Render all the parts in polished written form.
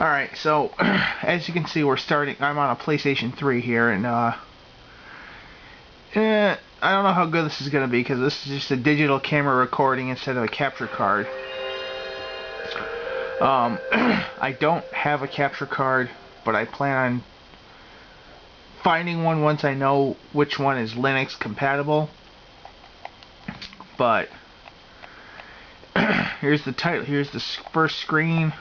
Alright, so as you can see, I'm on a PlayStation 3 here, and I don't know how good this is going to be, because this is just a digital camera recording instead of a capture card. I don't have a capture card, but I plan on finding one once I know which one is Linux compatible. But here's the title. Here's the first screen.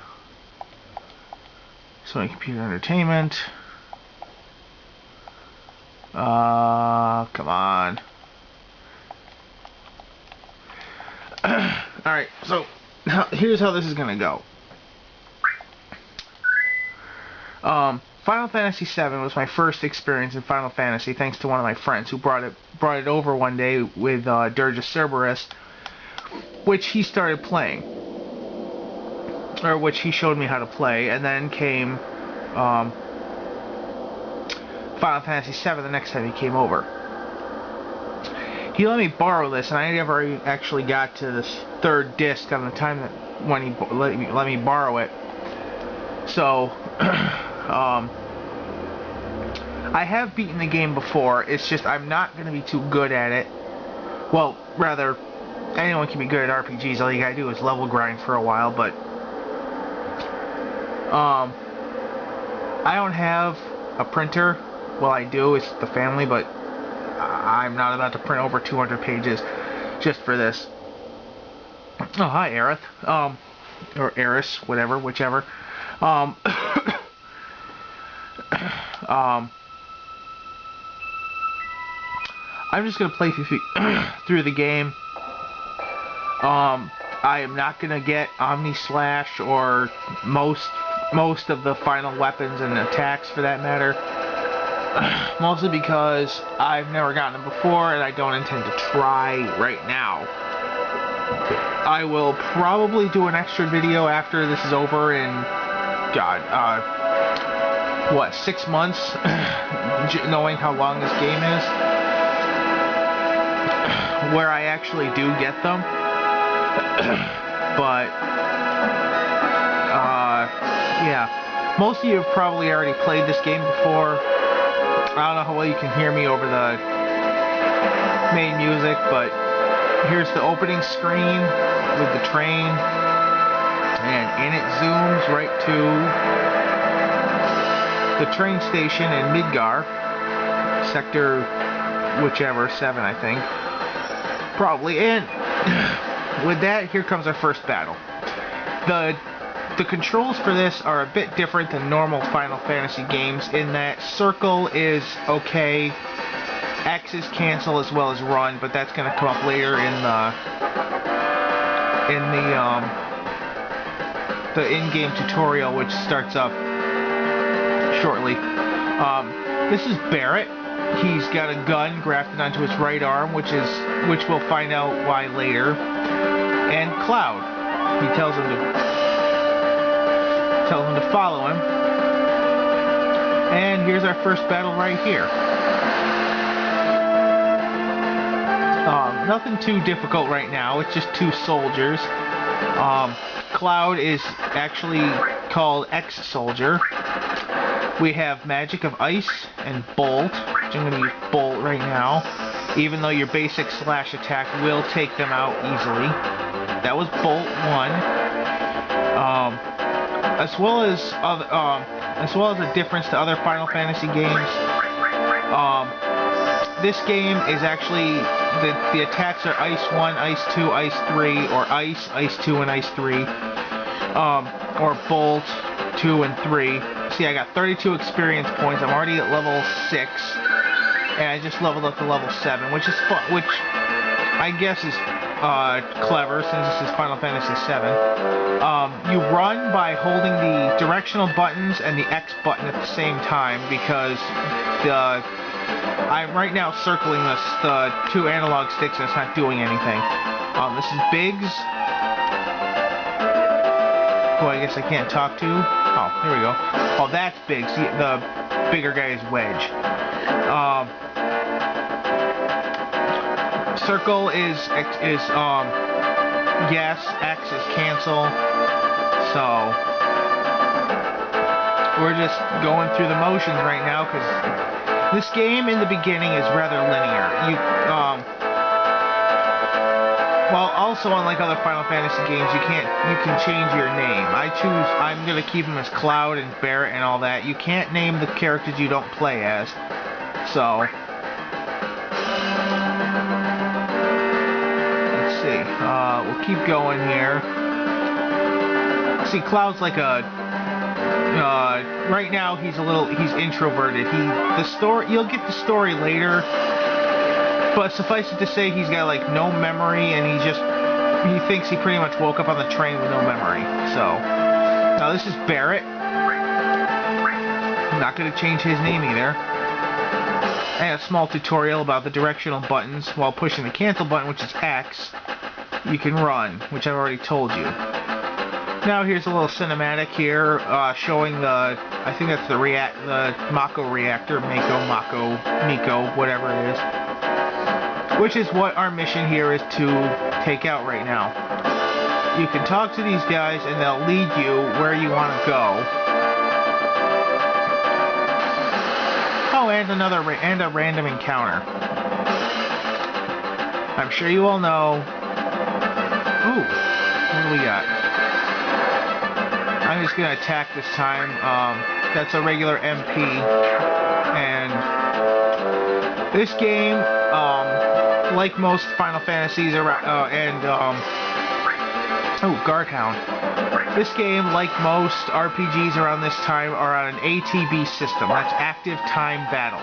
Sony Computer Entertainment. Come on. Alright, so here's how this is gonna go. Final Fantasy VII was my first experience in Final Fantasy, thanks to one of my friends who brought it over one day with Dirge Cerberus, which he started playing, or which he showed me how to play, and then came Final Fantasy VII the next time he came over. He let me borrow this, and I never actually got to this third disc on the time that when he let me borrow it. So I have beaten the game before. It's just I'm not going to be too good at it. Well, rather, anyone can be good at RPGs. All you gotta do is level grind for a while. But I don't have a printer. Well, I do. It's the family, but I'm not about to print over 200 pages just for this. Oh, hi, Aerith. Or Eris, whatever, whichever. I'm just gonna play through the game. I am not gonna get Omni Slash or most of the final weapons and attacks for that matter. Mostly because I've never gotten them before and I don't intend to try right now. I will probably do an extra video after this is over in, what, 6 months, knowing how long this game is, where I actually do get them. But yeah, most of you have probably already played this game before. I don't know how well you can hear me over the main music, but here's the opening screen with the train, and in it zooms right to the train station in Midgar, sector whichever, 7 I think, probably. And with that, here comes our first battle. The controls for this are a bit different than normal Final Fantasy games in that circle is okay, X is cancel as well as run, but that's going to come up later in the in-game tutorial, which starts up shortly. This is Barret. He's got a gun grafted onto his right arm, which we'll find out why later. And Cloud. He tells him to follow him. And here's our first battle right here. Nothing too difficult right now. It's just 2 soldiers. Cloud is actually called X-Soldier. We have magic of ice and bolt, which I'm going to use bolt right now, even though your basic slash attack will take them out easily. That was bolt 1. As well as a difference to other Final Fantasy games, this game is actually the attacks are ice 1, ice 2, ice 3, or ice 2, and ice 3, or bolt 2 and 3. See, I got 32 experience points. I'm already at level 6, and I just leveled up to level 7, which is fun, which I guess is clever since this is Final Fantasy VII. You run by holding the directional buttons and the X button at the same time, because I'm right now circling the 2 analog sticks and it's not doing anything. This is Biggs, who I guess I can't talk to. Oh, here we go. Oh, that's Biggs. The bigger guy is Wedge. Circle is yes, X is cancel. So we're just going through the motions right now because this game in the beginning is rather linear. Well, also unlike other Final Fantasy games, you can change your name. I'm gonna keep them as Cloud and Barret and all that. You can't name the characters you don't play as. So let's see. We'll keep going here. See, Cloud's like a right now he's introverted. You'll get the story later, but suffice it to say he's got like no memory, and he thinks he pretty much woke up on the train with no memory. So now this is Barret. I'm not going to change his name either. And a small tutorial about the directional buttons. While pushing the cancel button, which is X, you can run, which I've already told you. Now here's a little cinematic here, showing I think that's the Mako reactor, Miko, whatever it is. Which is what our mission here is to take out right now. You can talk to these guys and they'll lead you where you want to go. Oh, and a random encounter. I'm sure you all know. Ooh, what do we got? I'm just gonna attack this time. That's a regular MP, and this game, like most Final Fantasies, Guardhound. This game, like most RPGs around this time, are on an ATB system. That's Active Time Battle,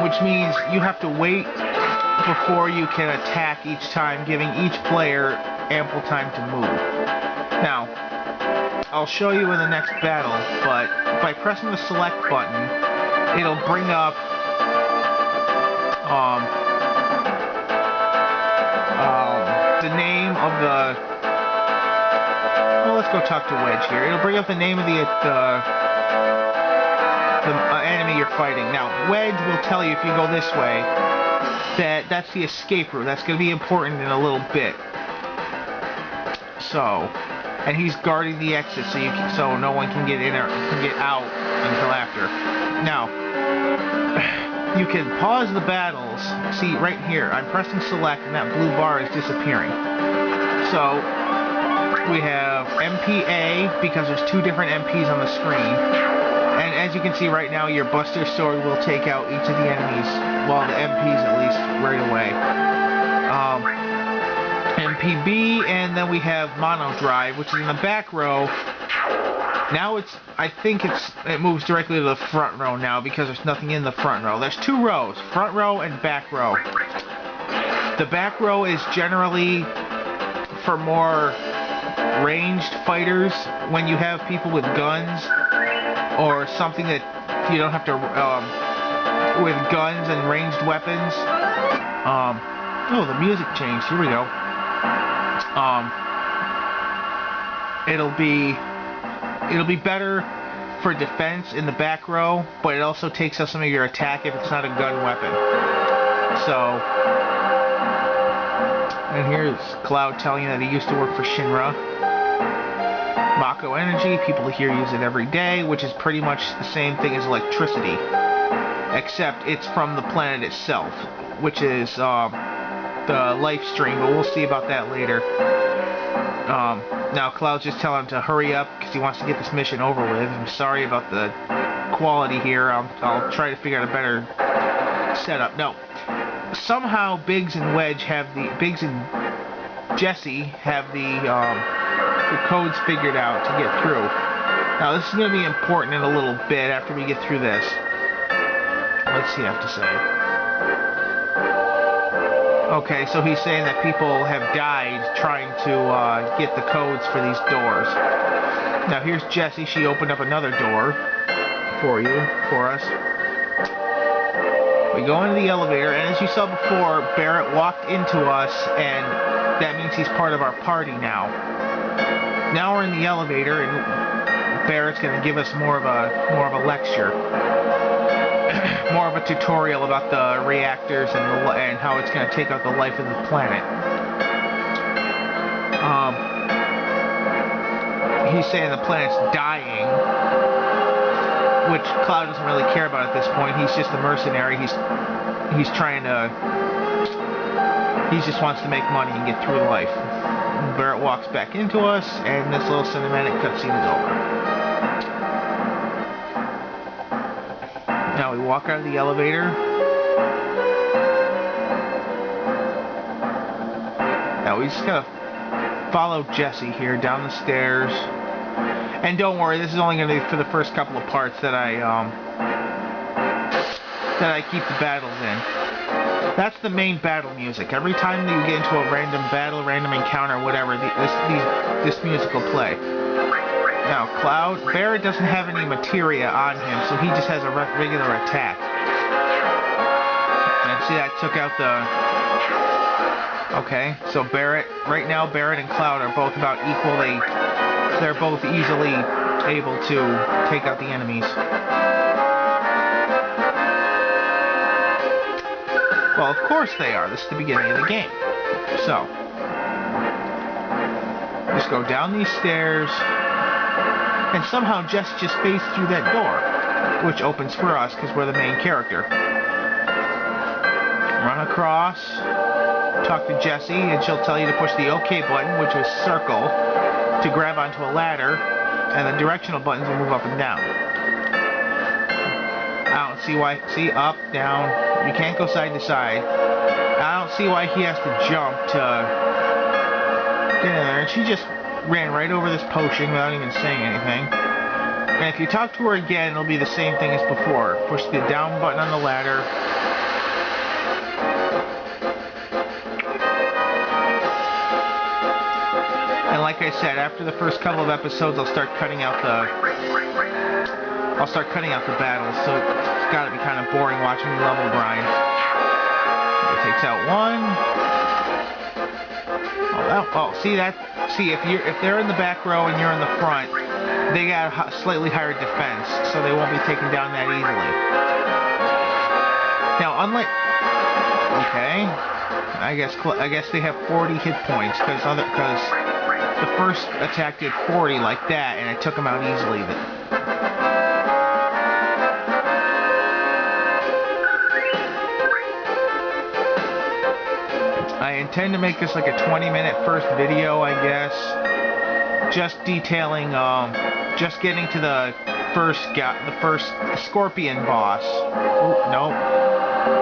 which means you have to wait before you can attack each time, giving each player ample time to move. Now, I'll show you in the next battle, but by pressing the select button, it'll bring up the name of the... Well, let's go talk to Wedge here. It'll bring up the name of the enemy you're fighting. Now, Wedge will tell you if you go this way that's the escape route. That's going to be important in a little bit. So... And he's guarding the exit so no one can get in or can get out until after. Now, you can pause the battles. See, right here, I'm pressing select and that blue bar is disappearing. So, we have MPA, because there's two different MPs on the screen. And as you can see right now, your Buster Sword will take out each of the enemies, well, the MPs at least, right away. MPB, and then we have Mono Drive, which is in the back row. Now I think it moves directly to the front row now because there's nothing in the front row. There's two rows, front row and back row. The back row is generally for more ranged fighters, when you have people with guns or something that you don't have to with guns and ranged weapons. Oh, the music changed. Here we go. It'll be better for defense in the back row, but it also takes out some of your attack if it's not a gun weapon. So, and here's Cloud telling you that he used to work for Shinra. Mako Energy, people here use it every day, which is pretty much the same thing as electricity, except it's from the planet itself, which is the life stream, but we'll see about that later. Now Cloud's just telling him to hurry up because he wants to get this mission over with. I'm sorry about the quality here. I'll try to figure out a better setup. No, somehow Biggs and Jesse have the codes figured out to get through. Now this is going to be important in a little bit after we get through this. Let's see what I have to say. Okay, so he's saying that people have died trying to get the codes for these doors. Now here's Jessie. She opened up another door for us. We go into the elevator, and as you saw before, Barret walked into us, and that means he's part of our party now. Now we're in the elevator, and Barret's going to give us more of a lecture. More of a tutorial about the reactors and how it's going to take out the life of the planet. He's saying the planet's dying, which Cloud doesn't really care about at this point. He's just a mercenary. He's trying to... He just wants to make money and get through life. Barret walks back into us, and this little cinematic cutscene is over. Now we walk out of the elevator. Now we just gotta follow Jesse here down the stairs. And don't worry, this is only gonna be for the first couple of parts that I keep the battles in. That's the main battle music. Every time you get into a random battle, random encounter, whatever, this music will play. Now, Barret doesn't have any materia on him, so he just has a regular attack. And see, I took out the... Okay, so right now Barret and Cloud are both about equal. They're both easily able to take out the enemies. Well, of course they are. This is the beginning of the game. So, just go down these stairs, and somehow Jess just phased through that door, which opens for us because we're the main character. Run across, talk to Jessie, and she'll tell you to push the OK button, which is circle, to grab onto a ladder, and the directional buttons will move up and down. I don't see why. See, up, down. You can't go side to side. I don't see why he has to jump to get in there. And she just ran right over this potion without even saying anything. And if you talk to her again, it'll be the same thing as before. Push the down button on the ladder. And like I said, after the first couple of episodes, I'll start cutting out the battles, so it's gotta be kind of boring watching the level grind. It takes out one. See, if they're in the back row and you're in the front, they got a slightly higher defense, so they won't be taken down that easily. Now, unlike... Okay. I guess they have 40 hit points, because the first attack did 40 like that, and it took them out easily. I intend to make this like a 20-minute first video, I guess. Just detailing, just getting to the first Scorpion boss. Oh, no.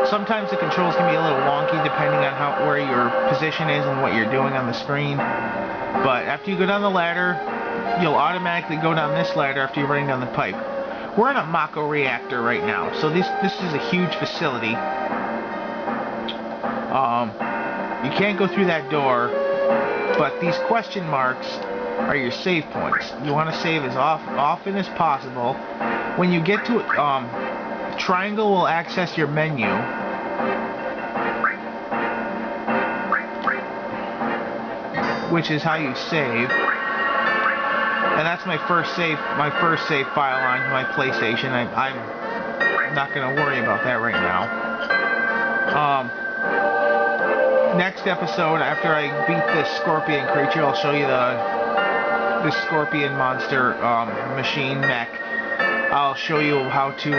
Sometimes the controls can be a little wonky depending on where your position is and what you're doing on the screen. But after you go down the ladder, you'll automatically go down this ladder after you're running down the pipe. We're in a Mako reactor right now, so this is a huge facility. You can't go through that door, but these question marks are your save points. You want to save as often as possible. When you get to it, triangle will access your menu. Which is how you save. And that's my first save file on my PlayStation. I'm not going to worry about that right now. Next episode, after I beat this scorpion creature, I'll show you this scorpion monster machine mech. I'll show you how to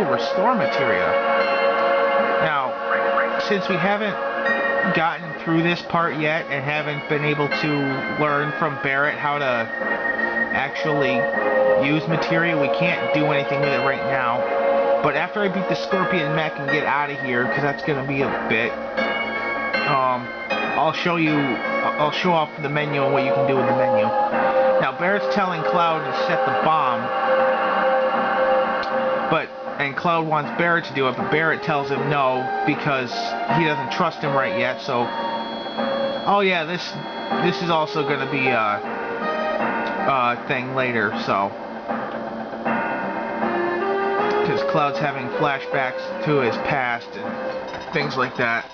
restore materia. Now, since we haven't gotten through this part yet and haven't been able to learn from Barret how to actually use materia, we can't do anything with it right now. But after I beat the scorpion mech and get out of here, because that's going to be a bit, I'll show off the menu and what you can do with the menu. Now, Barret's telling Cloud to set the bomb, and Cloud wants Barret to do it, but Barret tells him no, because he doesn't trust him right yet, so... Oh yeah, this is also going to be a thing later, so... Because Cloud's having flashbacks to his past and things like that.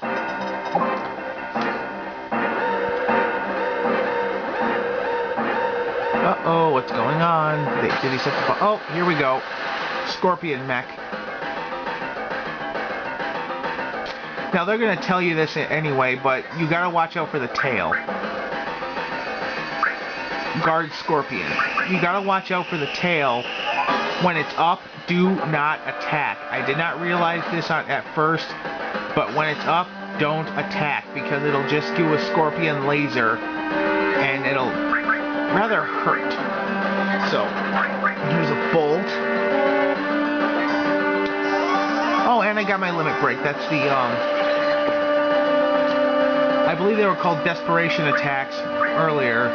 Uh-oh, what's going on? Did he set the... Oh, here we go. Scorpion mech. Now, they're going to tell you this anyway, but you got to watch out for the tail. guard Scorpion. You gotta watch out for the tail. When it's up, do not attack. I did not realize this at first, but when it's up, don't attack, because it'll just do a Scorpion laser, and it'll rather hurt. So, here's a bolt. Oh, and I got my limit break. That's the, I believe they were called desperation attacks earlier.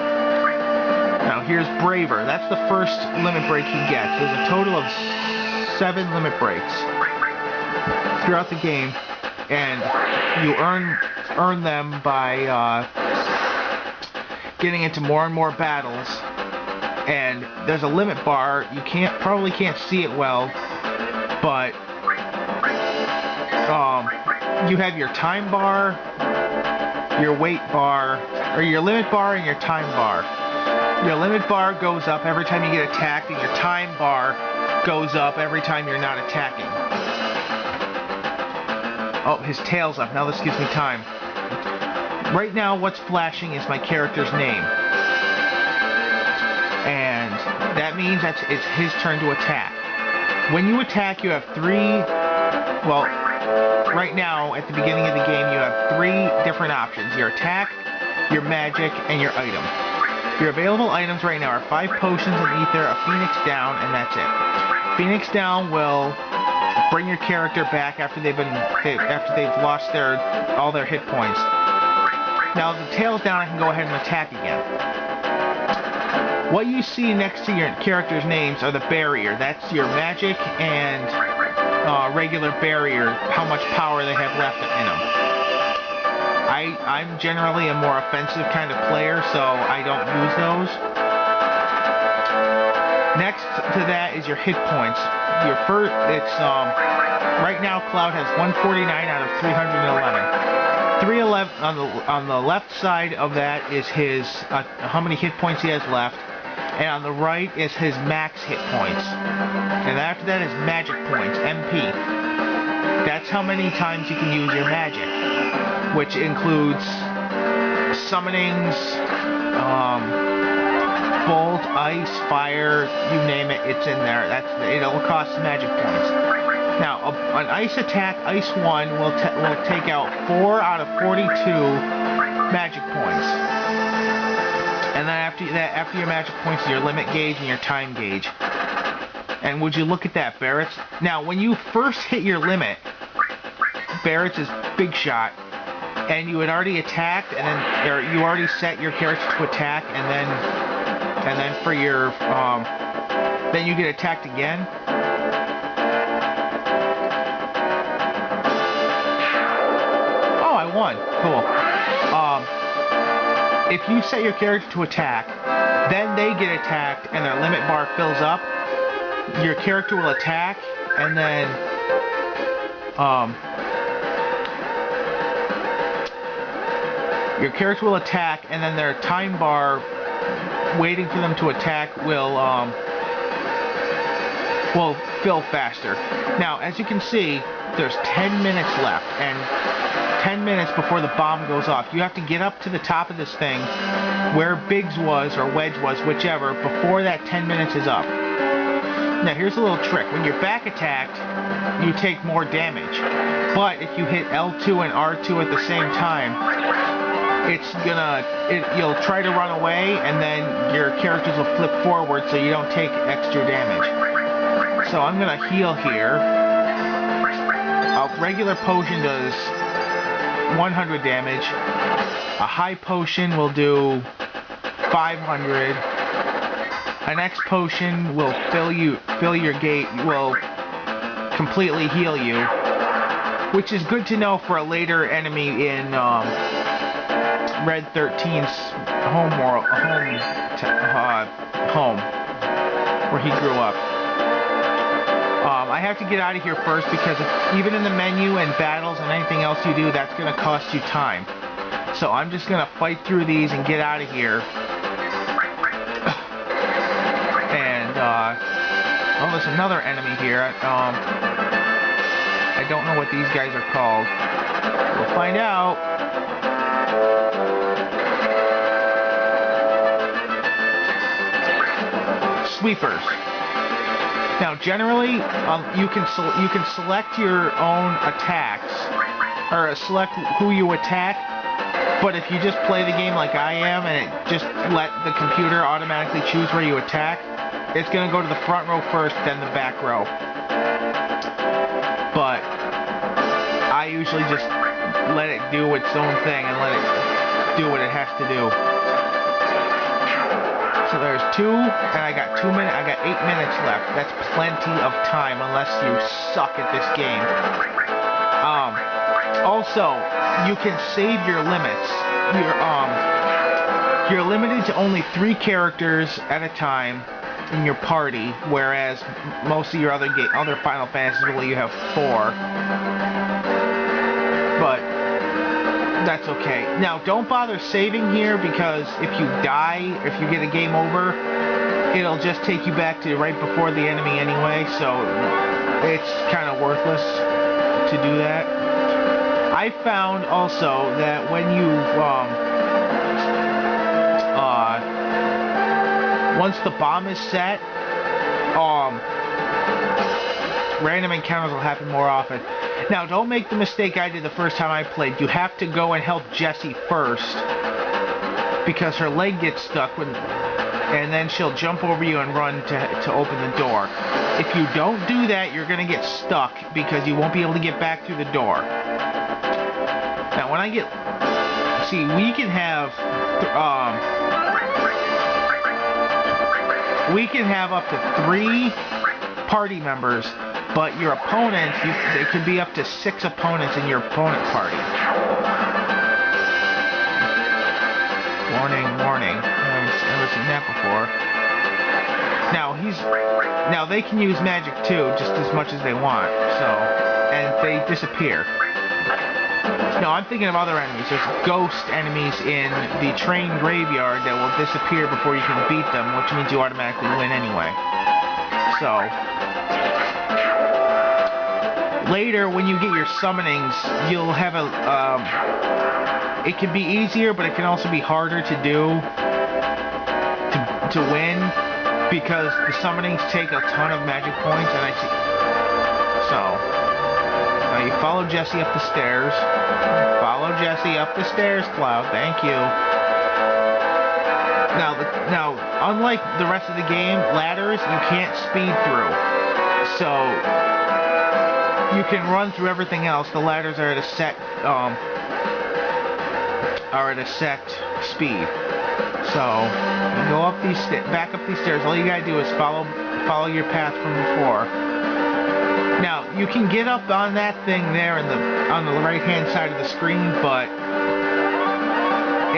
Now, here's Braver. That's the first limit break he gets. There's a total of 7 limit breaks throughout the game, and you earn them by getting into more and more battles. And there's a limit bar. You probably can't see it well, but you have your time bar, your weight bar, or your limit bar and your time bar. Your limit bar goes up every time you get attacked, and your time bar goes up every time you're not attacking. Oh, his tail's up. Now this gives me time. Right now, what's flashing is my character's name. And that means it's his turn to attack. When you attack, you have 3... Well, right now, at the beginning of the game, you have 3 different options. Your attack, your magic, and your item. Your available items right now are 5 potions of ether, a phoenix down, and that's it. Phoenix down will bring your character back after they've lost all their hit points. Now, if the tail's down, I can go ahead and attack again. What you see next to your character's names are the barrier. That's your magic and regular barrier, how much power they have left in them. I'm generally a more offensive kind of player, so I don't use those. Next to that is your hit points. Your first, right now Cloud has 149 out of 311. 311 on the left side of that is his how many hit points he has left, and on the right is his max hit points. And after that is magic points, MP. That's how many times you can use your magic, which includes summonings, bolt, ice, fire, you name it, it's in there. It'll cost magic points. Now, an ice attack, Ice 1, will take out 4 out of 42 magic points. And then after your magic points, is your limit gauge and your time gauge. And would you look at that, Barrett's? Now, when you first hit your limit, Barrett's is big shot, and you had already attacked, and then you already set your character to attack, and then for your then you get attacked again. Oh, I won. Cool. If you set your character to attack, then they get attacked, and their limit bar fills up, your character will attack, and then your character will attack, and then their time bar waiting for them to attack will fill faster. Now, as you can see, there's 10 minutes left, and 10 minutes before the bomb goes off. You have to get up to the top of this thing where Biggs was, or Wedge was, whichever, before that 10 minutes is up. Now, here's a little trick. When you're back attacked, you take more damage. But if you hit L2 and R2 at the same time, you'll try to run away, and then your characters will flip forward so you don't take extra damage. So I'm gonna heal here. A regular potion does 100 damage. A high potion will do 500. An X potion will fill your gate, will completely heal you, which is good to know for a later enemy in Red 13's home, where he grew up. I have to get out of here first, because even in the menu and battles and anything else you do, that's going to cost you time. So I'm just going to fight through these and get out of here. And, oh, there's another enemy here. I don't know what these guys are called. We'll find out. sweepers. Now, generally, you can select your own attacks, or select who you attack. But if you just play the game like I am, and it just let the computer automatically choose where you attack, it's going to go to the front row first, then the back row. But I usually just let it do its own thing and let it do what it has to do. So there's 2, and I got 8 minutes left. That's plenty of time, unless you suck at this game. Also, you can save your limits. You're limited to only 3 characters at a time in your party, whereas most of your other Final Fantasies will let you have 4. But that's okay. Now, don't bother saving here, because if you die, if you get a game over, it'll just take you back to right before the enemy anyway, so it's kind of worthless to do that. I found also that when you, once the bomb is set, random encounters will happen more often. Now, don't make the mistake I did the first time I played. You have to go and help Jessie first, because her leg gets stuck and then she'll jump over you and run to open the door. If you don't do that, you're going to get stuck, because you won't be able to get back through the door. Now, when I get... See, we can have up to 3 party members, but your opponents, there could be up to 6 opponents in your opponent party. Warning, warning. I've never seen that before. Now they can use magic too, just as much as they want. So, and they disappear. No, I'm thinking of other enemies. There's ghost enemies in the train graveyard that will disappear before you can beat them, which means you automatically win anyway. So, later when you get your summonings, you'll have it can be easier, but it can also be harder to do to win, because the summonings take a ton of magic points, and so. Now you follow Jessie up the stairs. Follow Jessie up the stairs, Cloud. Thank you. Now, unlike the rest of the game, ladders you can't speed through. So you can run through everything else. The ladders are at a set speed. So you go up back up these stairs. All you gotta do is follow your path from before. Now, you can get up on that thing there on the right-hand side of the screen, but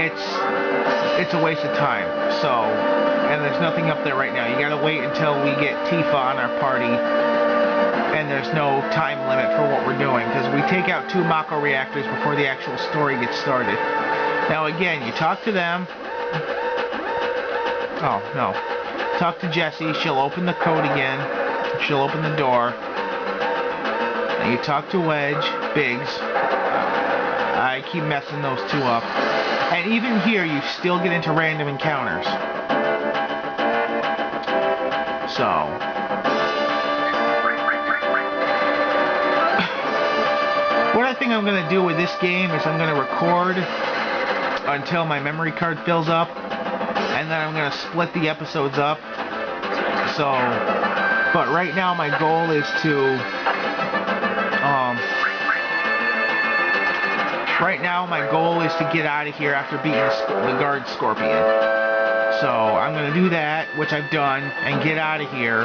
it's a waste of time. So, and there's nothing up there right now. You gotta wait until we get Tifa on our party, and there's no time limit for what we're doing, because we take out 2 Mako reactors before the actual story gets started. Now, again, you talk to them. Oh, no. Talk to Jessie. She'll open the code again. She'll open the door. You talk to Wedge, Biggs. I keep messing those 2 up. And even here, you still get into random encounters. So. What I think I'm going to do with this game is I'm going to record until my memory card fills up. And then I'm going to split the episodes up. So, but right now my goal is to... Right now, my goal is to get out of here after beating the guard Scorpion. So, I'm going to do that, which I've done, and get out of here.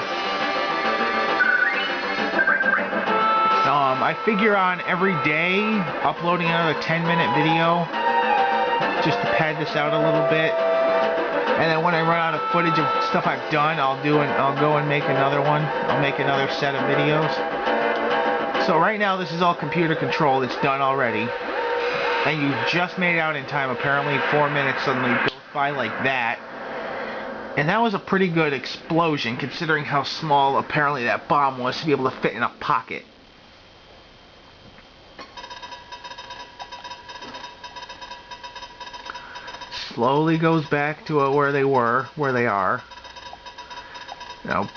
I figure on every day, uploading another 10-minute video, just to pad this out a little bit. And then when I run out of footage of stuff I've done, I'll go and make another one. I'll make another set of videos. So right now, this is all computer controlled. It's done already. And you just made it out in time. Apparently 4 minutes suddenly goes by like that. And that was a pretty good explosion, considering how small apparently that bomb was to be able to fit in a pocket. Slowly goes back to where they are.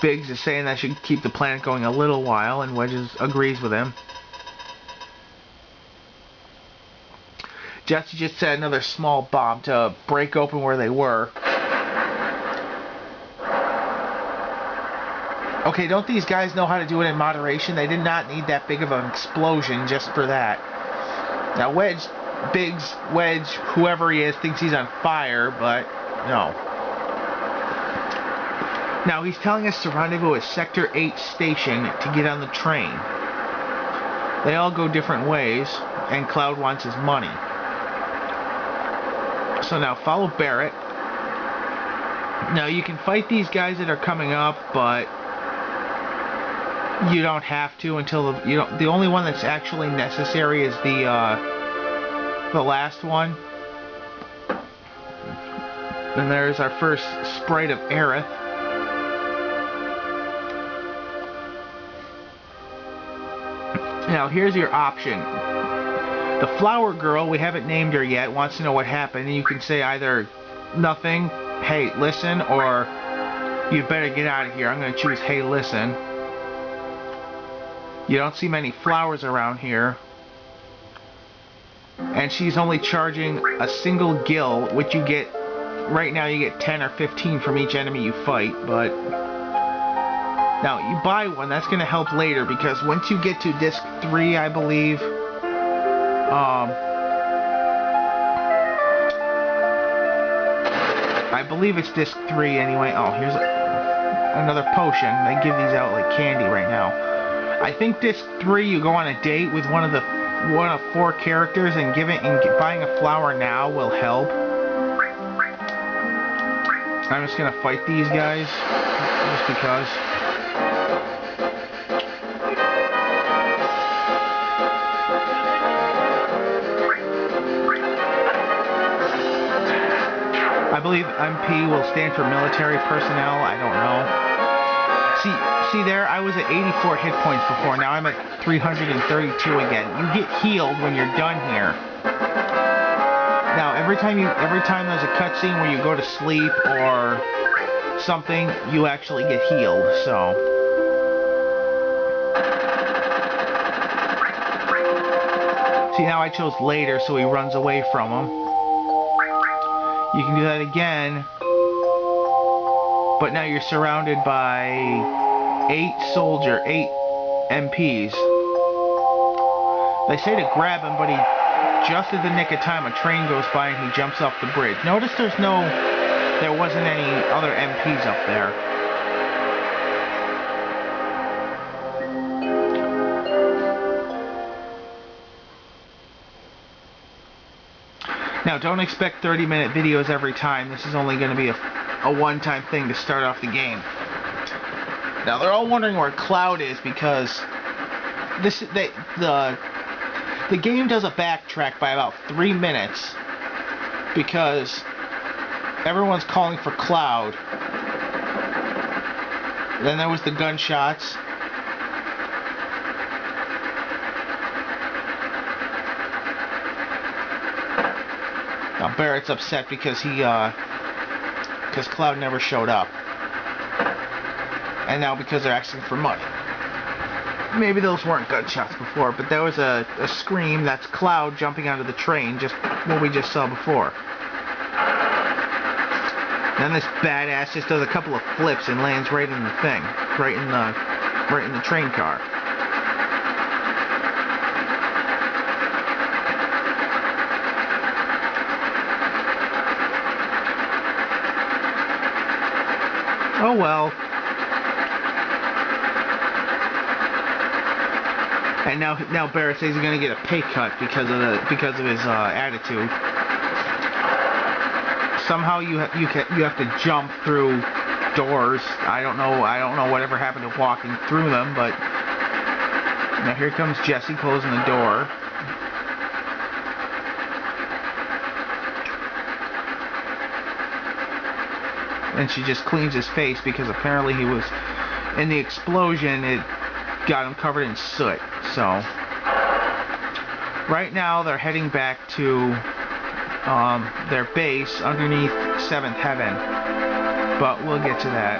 Biggs is saying that should keep the planet going a little while, and Wedges agrees with him. Jesse just set another small bomb to break open where they were. Okay, don't these guys know how to do it in moderation? They did not need that big of an explosion just for that. Now Biggs, Wedge, whoever he is, thinks he's on fire, but no. Now he's telling us to rendezvous at Sector 8 station to get on the train. They all go different ways, and Cloud wants his money. So now follow Barrett. Now you can fight these guys that are coming up, but you don't have to until the only one that's actually necessary is the last one. And there's our first sprite of Aerith. Now here's your option. The flower girl, we haven't named her yet, wants to know what happened, and you can say either nothing, hey listen, or you'd better get out of here. I'm going to choose hey listen. You don't see many flowers around here. And she's only charging a single gil, which you get, right now you get 10 or 15 from each enemy you fight, but now you buy one, that's going to help later, because once you get to disc 3, I believe, it's disc 3 anyway. Oh, here's another potion. They give these out like candy right now. I think disc 3 you go on a date with one of 4 characters and buying a flower now will help. I'm just gonna fight these guys just because. I believe MP will stand for military personnel. I don't know. See there, I was at 84 hit points before. Now I'm at 332 again. You get healed when you're done here. Now every time there's a cutscene where you go to sleep or something, you actually get healed. So see, now I chose later, so he runs away from him. You can do that again, but now you're surrounded by 8 MPs. They say to grab him, but he, just at the nick of time, a train goes by and he jumps off the bridge. Notice there wasn't any other MPs up there. Now, don't expect 30-minute videos every time. This is only going to be a one-time thing to start off the game. Now, they're all wondering where Cloud is because the game does a backtrack by about 3 minutes because everyone's calling for Cloud. Then there was the gunshots. Now Barrett's upset because Cloud never showed up. And now because they're asking for money. Maybe those weren't gunshots before, but there was a scream. That's Cloud jumping onto the train, just what we just saw before. Then this badass just does a couple of flips and lands right in the thing, right in the train car. Oh well. And now Barrett says he's gonna get a pay cut because of his attitude. Somehow you have to jump through doors. I don't know whatever happened to walking through them, but now here comes Jesse closing the door. And she just cleans his face because apparently he was in the explosion. It got him covered in soot. So right now they're heading back to their base underneath 7th Heaven, but we'll get to that.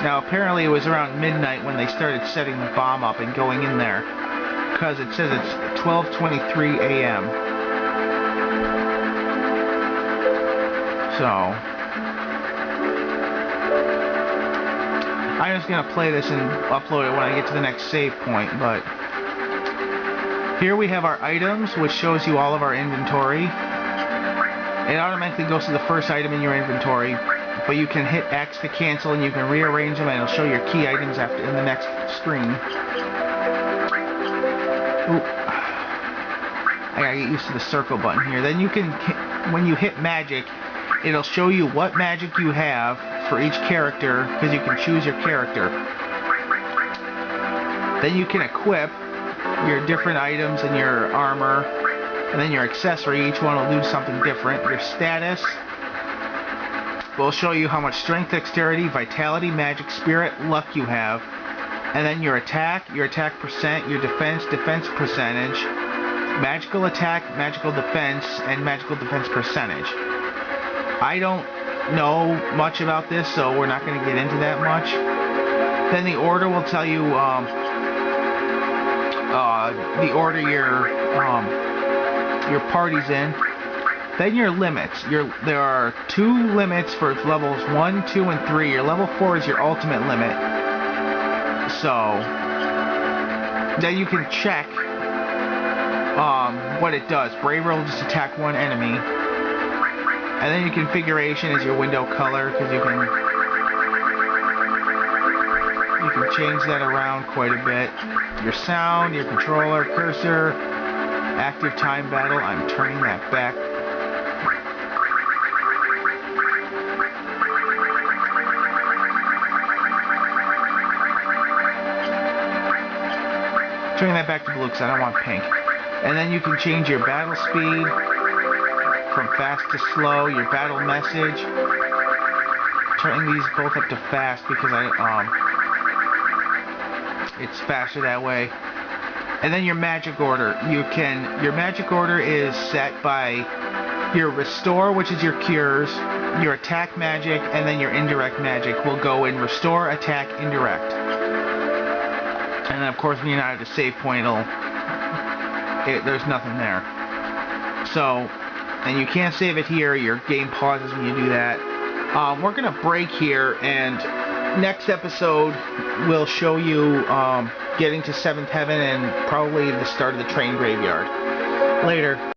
Now apparently it was around midnight when they started setting the bomb up and going in there, because it says it's 12:23 a.m. So I'm just gonna play this and upload it when I get to the next save point. But here we have our items, which shows you all of our inventory. It automatically goes to the first item in your inventory, but you can hit X to cancel, and you can rearrange them, and it'll show your key items after in the next screen. Ooh. I gotta get used to the circle button here. Then you can, when you hit magic, it'll show you what magic you have for each character, because you can choose your character. Then you can equip your different items and your armor, and then your accessory. Each one will do something different. Your status will show you how much strength, dexterity, vitality, magic, spirit, luck you have. And then your attack percent, your defense percentage, magical attack, magical defense, and magical defense percentage. I don't know much about this, so we're not going to get into that much. Then the order will tell you the order your party's in. Then your limits. There are 2 limits for levels 1, 2, and 3. Your level 4 is your ultimate limit. So then you can check what it does. Braver will just attack one enemy. And then your configuration is your window color, because you can change that around quite a bit. Your sound, your controller, cursor, active time battle. I'm turning that back. Turning that back to blue because I don't want pink. And then you can change your battle speed from fast to slow, your battle message. Turning these both up to fast because it's faster that way. And then your magic order. Your magic order is set by your restore, which is your cures, your attack magic, and then your indirect magic will go in restore, attack, indirect. And then of course when you're not at a save point, there's nothing there. So, and you can't save it here, your game pauses when you do that. We're going to break here, and next episode will show you getting to 7th Heaven and probably the start of the train graveyard. Later.